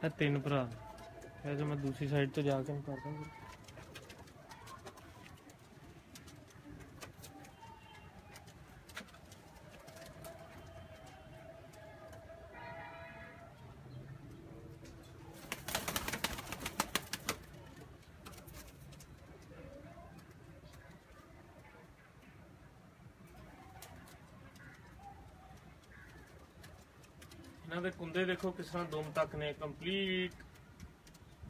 ਇਹ ਤਿੰਨ ਭਰਾ ਇਹ ਜੋ मैं दूसरी साइड तो जाके करता हूँ। इन्हों के कुंदे देखो किस तरह दुम तक ने कंप्लीट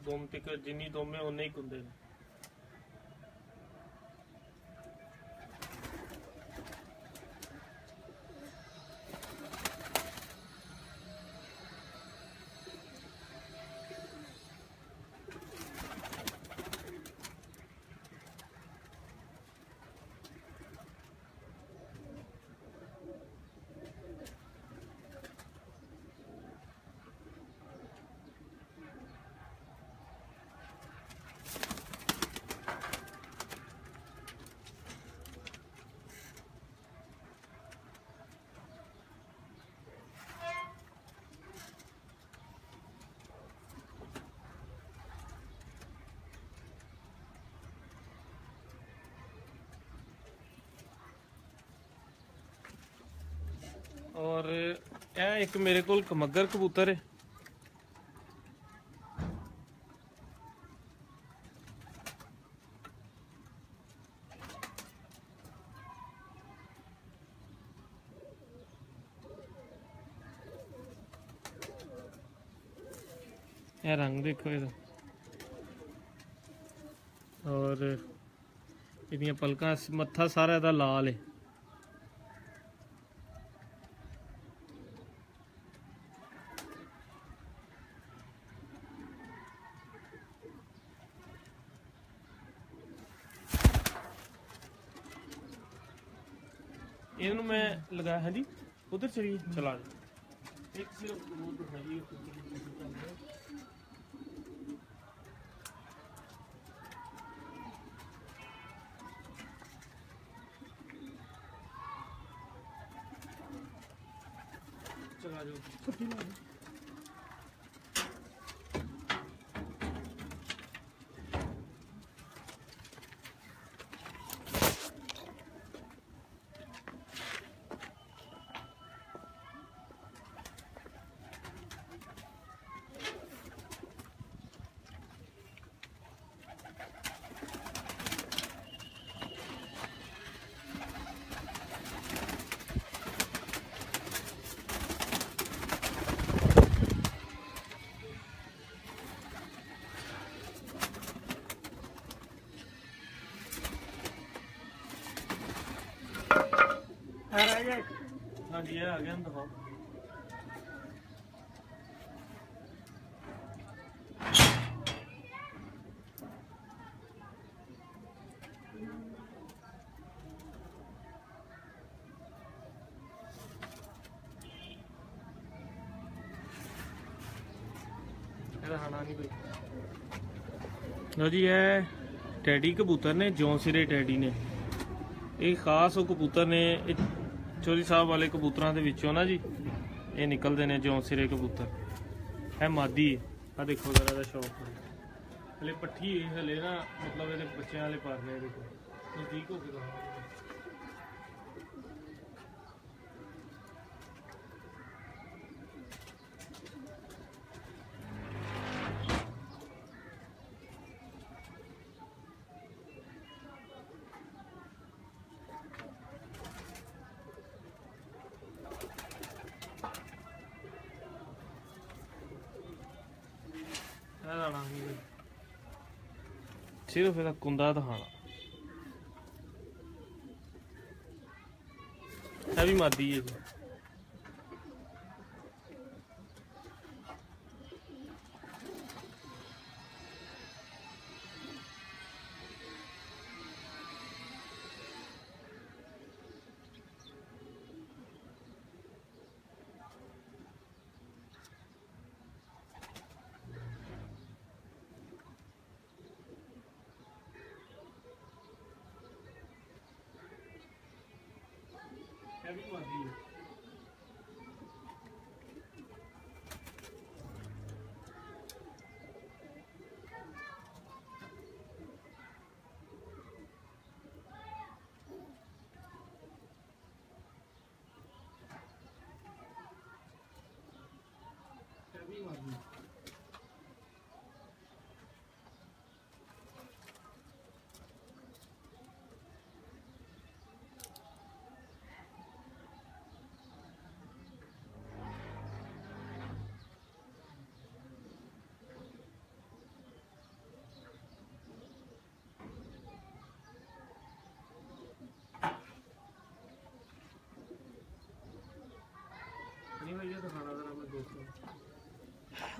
दुम तक जिन्नी दुम है उन्ने ही कुंदे ने। और एक मेरे को कमगर कबूतर है यह रंग देखो इधर और इदियां पलकां मत्था सारा इहदा लाल है। इन्हों मैं लगाया हाँ जी उधर चलिए चला एक सिर्फ वो दिखाइए चला जाओ। हाँ जी आ गया दिखाओ। लो जी है टैडी कबूतर ने जौं सिरे टैडी ने ये खास वो कबूतर ने चौधरी साहब वाले कबूतरों के विचों ना जी ये निकलते हैं जौं सिरे कबूतर है मादी है। आ देखो जरा शौक हले पट्ठी हले ना मतलब ये बच्चों वाले पालने देखो नजदीक हो गया। सिर्फ इसका कुंदा दिखाना है भी मादी है जी।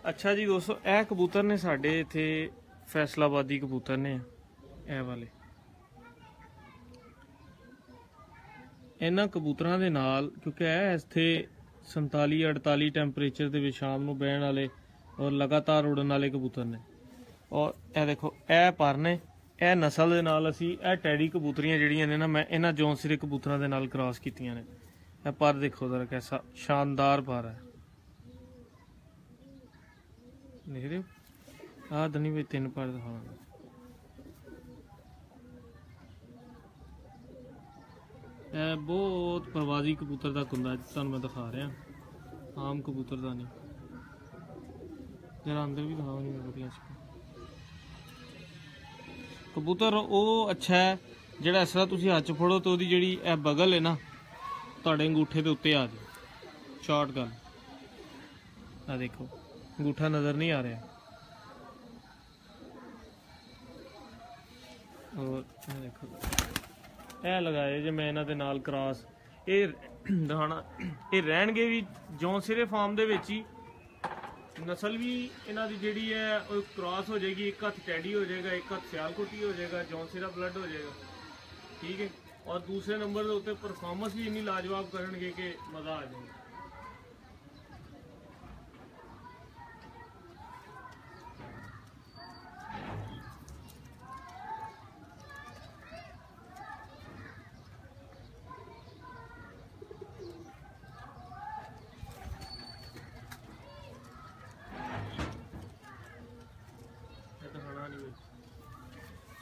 अच्छा जी दोस्तों, ਇਹ ਕਬੂਤਰ ਨੇ ਸਾਡੇ ਇੱਥੇ ਫੈਸਲਾਬਾਦੀ ਕਬੂਤਰ ਨੇ ਇਹ ਵਾਲੇ। ਇਹਨਾਂ ਕਬੂਤਰਾਂ ਦੇ ਨਾਲ ਕਿਉਂਕਿ ਇਹ ਇੱਥੇ 47-48 ਟੈਂਪਰੇਚਰ ਦੇ ਵਿੱਚ ਸ਼ਾਮ ਨੂੰ ਬਹਿਣ ਵਾਲੇ ਔਰ ਲਗਾਤਾਰ ਉੜਨ ਵਾਲੇ ਕਬੂਤਰ ਨੇ। ਔਰ ਇਹ ਦੇਖੋ ਇਹ ਪਰ ਨੇ, ਇਹ ਨਸਲ ਦੇ ਨਾਲ ਅਸੀਂ ਇਹ ਟੈਡੀ ਕਬੂਤਰੀਆਂ ਜਿਹੜੀਆਂ ਨੇ ਨਾ, ਮੈਂ ਇਹਨਾਂ ਜੌਂਸਿਰੇ ਕਬੂਤਰਾਂ ਦੇ ਨਾਲ ਕ੍ਰਾਸ ਕੀਤੀਆਂ ਨੇ। ਇਹ ਪਰ ਦੇਖੋ ਜ਼ਰਾ कैसा शानदार पर है, देख रहे हो? आ दनी भी 3 पर दिखाना। ਇਹ ਬਹੁਤ ਪ੍ਰਵਾਜ਼ੀ ਕਬੂਤਰ ਦਾ ਕੁੰਦਾ ਤੁਹਾਨੂੰ ਮੈਂ ਦਿਖਾ ਰਿਹਾ, ਆਮ ਕਬੂਤਰ ਦਾ ਨਹੀਂ। ਜਰਾ ਅੰਦਰ ਵੀ ਦਿਖਾਓ ਨਹੀਂ ਵਧੀਆ ਕਬੂਤਰ। ਉਹ ਅੱਛਾ ਹੈ ਜਿਹੜਾ ਇਸ ਤਰ੍ਹਾਂ ਤੁਸੀਂ ਹੱਥ 'ਚ ਫੜੋ ਤੇ ਉਹਦੀ ਜਿਹੜੀ ਇਹ ਬਗਲ ਹੈ ਨਾ ਤੁਹਾਡੇ ਅੰਗੂਠੇ ਦੇ ਉੱਤੇ ਆ ਜਾਏ। ਸ਼ਾਰਟ ਗੱਲ ਆ ਦੇਖੋ, अंगूठा नज़र नहीं आ रहा। और देखो ਇਹ लगाए जो मैं इन्हां दे नाल क्रॉस ਇਹ ਦਿਖਾਣਾ। ਇਹ ਰਹਿਣਗੇ ਵੀ ਜੌਂਸਿਰੇ ਫਾਰਮ ਦੇ ਵਿੱਚ ਹੀ। ਨਸਲ ਵੀ ਇਹਨਾਂ ਦੀ ਜਿਹੜੀ ਹੈ ਉਹ ਕ੍ਰਾਸ ਹੋ ਜਾਏਗੀ। ਇੱਕ ਹੱਥ ਟੈਡੀ ਹੋ ਜਾਏਗਾ, ਇੱਕ ਹੱਥ ਸਿਆਲਕੋਟੀ ਹੋ ਜਾਏਗਾ, ਜੌਂਸਿਰਾ ਬਲੱਡ ਹੋ ਜਾਏਗਾ, ठीक है। और दूसरे नंबर के उत्ते परफॉर्मेंस भी इन्नी लाजवाब करनगे कि मज़ा आ जाएगा।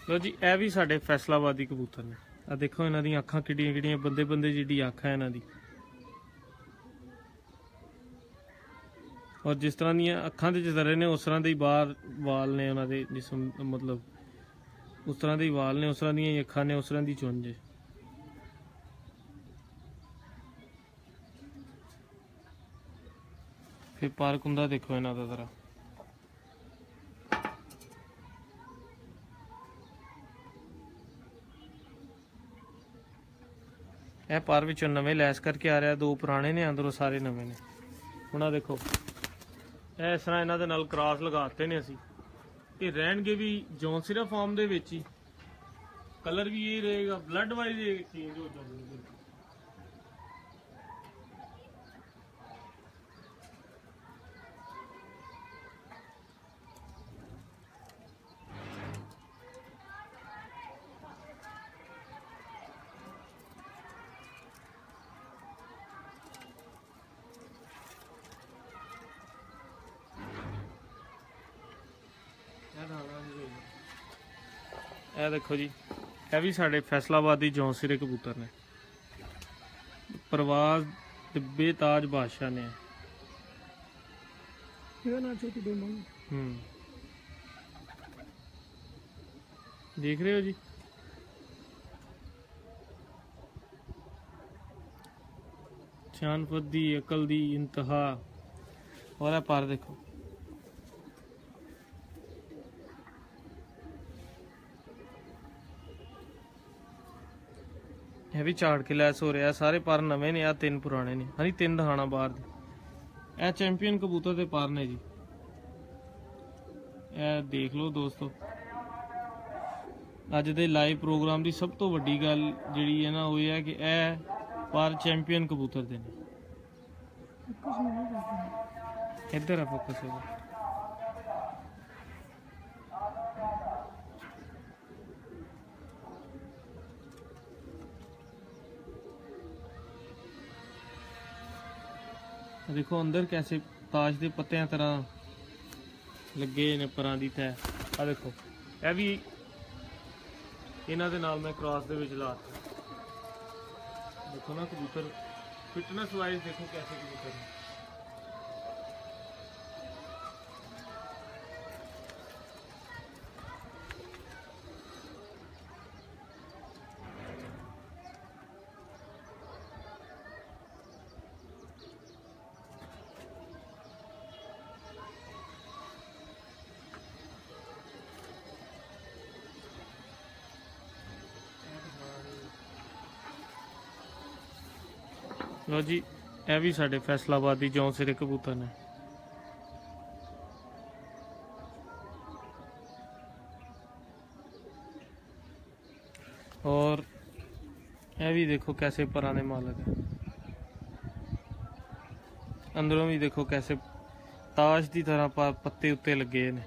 लो जी, यह भी साढ़े फैसलाबादी कबूतर ने। आ देखो इन्हां दी अखां किड्डियां किड्डियां बंदे बंदे जिहड़ी अख है इन्हां दी। और जिस तरह दी अखां दे जरे ने उस तरह दे ही बाहर वाल ने उन्हां दे, जिसम मतलब उस तरह दे ही वाल ने, उस तरह दी अखां ने, उस तरह दी चुंझ है। फिर पर कुंदा देखो इन्हां दा जरा। ਇਹ ਪਰ ਵਿੱਚੋਂ ਨਵੇਂ ਲੈਸ ਕਰਕੇ ਆ ਰਿਹਾ, 2 ਪੁਰਾਣੇ ਨੇ, ਅੰਦਰੋਂ ਸਾਰੇ ਨਵੇਂ ਨੇ। ਹੁਣ ਆ ਦੇਖੋ ਇਹ ਇਸ ਤਰ੍ਹਾਂ ਇਹਨਾਂ ਦੇ ਨਾਲ ਕ੍ਰਾਸ ਲਗਾਤੇ ਨੇ ਅਸੀਂ। ਇਹ ਰਹਿਣਗੇ ਵੀ ਜੌਂਸਿਰਾ ਫਾਰਮ ਦੇ ਵਿੱਚ ਹੀ। ਕਲਰ ਵੀ ਇਹ ਰਹੇਗਾ, ਬਲੱਡ ਵਾਈਜ਼ ਚੇਂਜ ਹੋ ਜਾਊਗਾ। ਇਹ देखो जी, ਇਹ ਵੀ ਸਾਡੇ फैसलाबादी जौंसिरे कबूतर ने। परवाज डिब्बे ताज बादशाह ने। देख रहे हो जी, शानफत दी अकल दी इंतहा। और पर देखो ਇਹ ਵੀ ਝਾੜ ਕੇ ਲੈਸ ਹੋ ਰਿਹਾ। ਸਾਰੇ ਪਰ ਨਵੇਂ ਨੇ, ਆ 3 ਪੁਰਾਣੇ ਨੇ। ਹਾਂਜੀ 3 ਦਿਖਾਣਾ ਬਾਹਰ ਦੇ। ਇਹ ਚੈਂਪੀਅਨ ਕਬੂਤਰ ਦੇ ਪਰ ਨੇ ਜੀ। ਇਹ ਦੇਖ ਲਓ ਦੋਸਤੋ, ਅੱਜ ਦੇ ਲਾਈਵ ਪ੍ਰੋਗਰਾਮ ਦੀ ਸਭ ਤੋਂ ਵੱਡੀ ਗੱਲ ਜਿਹੜੀ ਹੈ ਨਾ ਉਹ ਇਹ ਹੈ ਕਿ ਇਹ ਪਰ ਚੈਂਪੀਅਨ ਕਬੂਤਰ ਦੇ ਨੇ। ਇੱਧਰ ਆ ਫੋਕਸ ਹੋ। देखो अंदर कैसे ताज के पत्तियां तरह लगे ने परां दी तै। आ देखो यह भी इन्हां दे नाल मैं क्रॉस दे विच ला। देखो ना कबूतर फिटनेस वाइज देखो कैसे कबूतर है। लो जी, यह भी साढ़े फैसलाबाद की जौं सिरे कबूतर ने। और यह भी देखो कैसे पुराने मालक है। अंदरों भी देखो कैसे ताश की तरह पत्ते उत्ते लगे ने।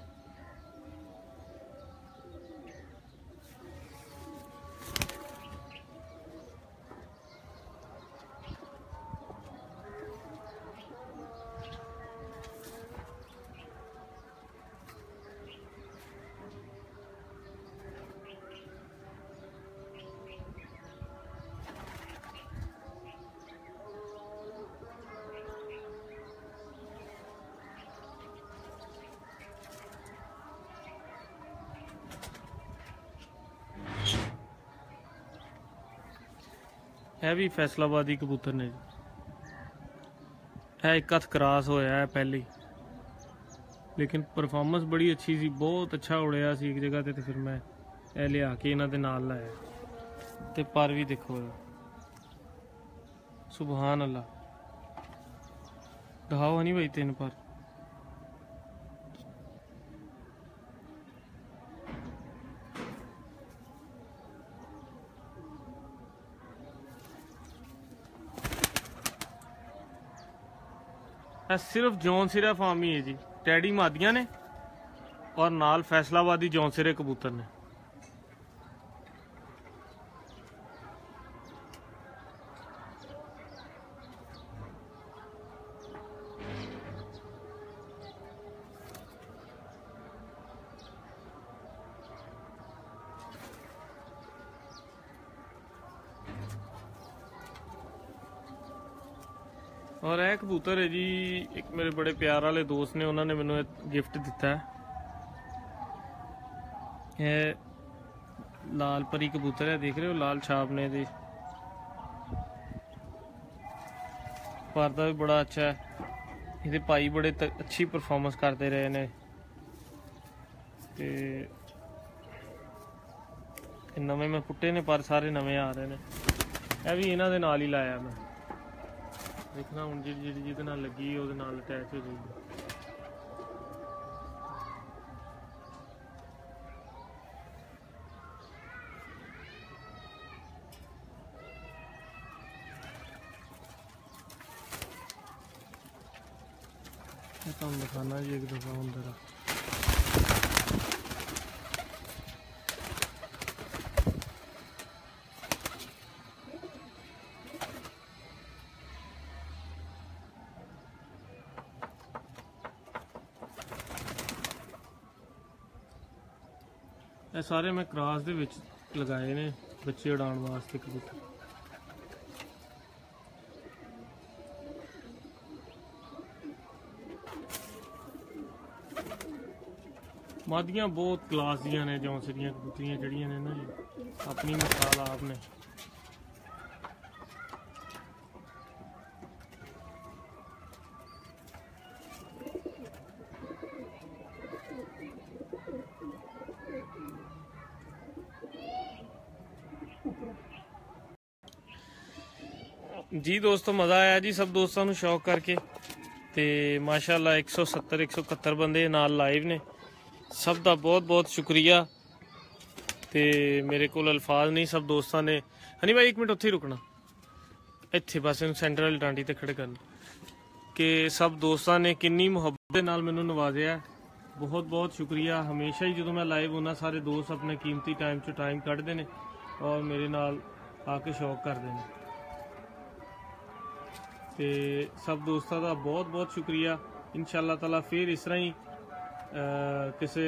है भी फैसलाबादी कबूतर ने है। एक हथ क्रॉस होया है पहले ही, लेकिन परफॉर्मेंस बड़ी अच्छी सी, बहुत अच्छा उड़िया सी एक जगह ते फिर मैं ए लिया के इन्हां दे नाल लाया ते पर भी देखो सुभान अल्लाह। दिखाओ नहीं भाई 3 पर। सिर्फ जौन सिरा फार्म ही है जी। टैडी मादियां ने और नाल फैसलाबादी जौन सिरे कबूतर ने। और यह कबूतर है जी, एक मेरे बड़े प्यार वाले दोस्त ने, उन्होंने मैनू गिफ्ट दिता है। यह लाल परी कबूतर है, देख रहे हो लाल छाप ने दी। परदा भी बड़ा अच्छा है। ये भाई बड़े अच्छी परफॉर्मेंस करते रहे ने ते नवे मैं पुट्टे ने पर सारे नवे आ रहे ने। यह भी इन्हां दे नाल ही लाया मैं। देखना हूँ जी जिहदे नाल लगी उहदे नाल अटैच हो जाएगी। मैं तुहानूं दिखाना जी एक दफ़ा अंदर। ਇਹ ਸਾਰੇ मैं क्रॉस ਦੇ ਵਿੱਚ ਲਗਾਏ ਨੇ ਬੱਚੇ ਉਡਾਉਣ ਵਾਸਤੇ ਕਬੂतर। ਮਾਦੀਆਂ ਬਹੁਤ ਕਲਾਸ ਦੀਆਂ ਨੇ ਜੌਂਸਰੀਆਂ ਕਬੂਤਰੀਆਂ ਜਿਹੜੀਆਂ ਨੇ ਨਾ ਜੀ, ਆਪਣੀ ਮਿਸਾਲ ਆਪ ਨੇ। जी दोस्तों मज़ा आया जी सब दोस्तों को शौक करके। तो माशाल्लाह 170 171 बंदे नाल लाइव ने। सब का बहुत बहुत शुक्रिया। तो मेरे को अल्फाज नहीं, सब दोस्तों ने। हनी भाई 1 मिनट उत्थे ही रुकना, इत्थे बस इन सेंटर वाली डांडी ते खड़े करना। कि सब दोस्तों ने किन्नी मुहब्बत दे नाल मैनू नवाजिया। बहुत बहुत शुक्रिया। हमेशा ही जो मैं लाइव होना सारे दोस्त अपने कीमती टाइम चो टाइम कढ़ते हैं और मेरे नाल आके शौक करते हैं। तो सब दोस्तों का बहुत बहुत शुक्रिया। इंशाअल्लाह ताला फिर इस तरह ही किसी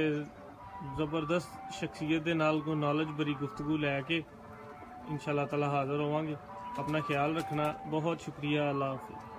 ज़बरदस्त शख्सियत के नाल को नॉलेज भरी गुफ्तगू लैके इंशाअल्लाह ताला हाज़िर होवांगे। अपना ख्याल रखना। बहुत शुक्रिया। अल्लाह हाफ़िज़।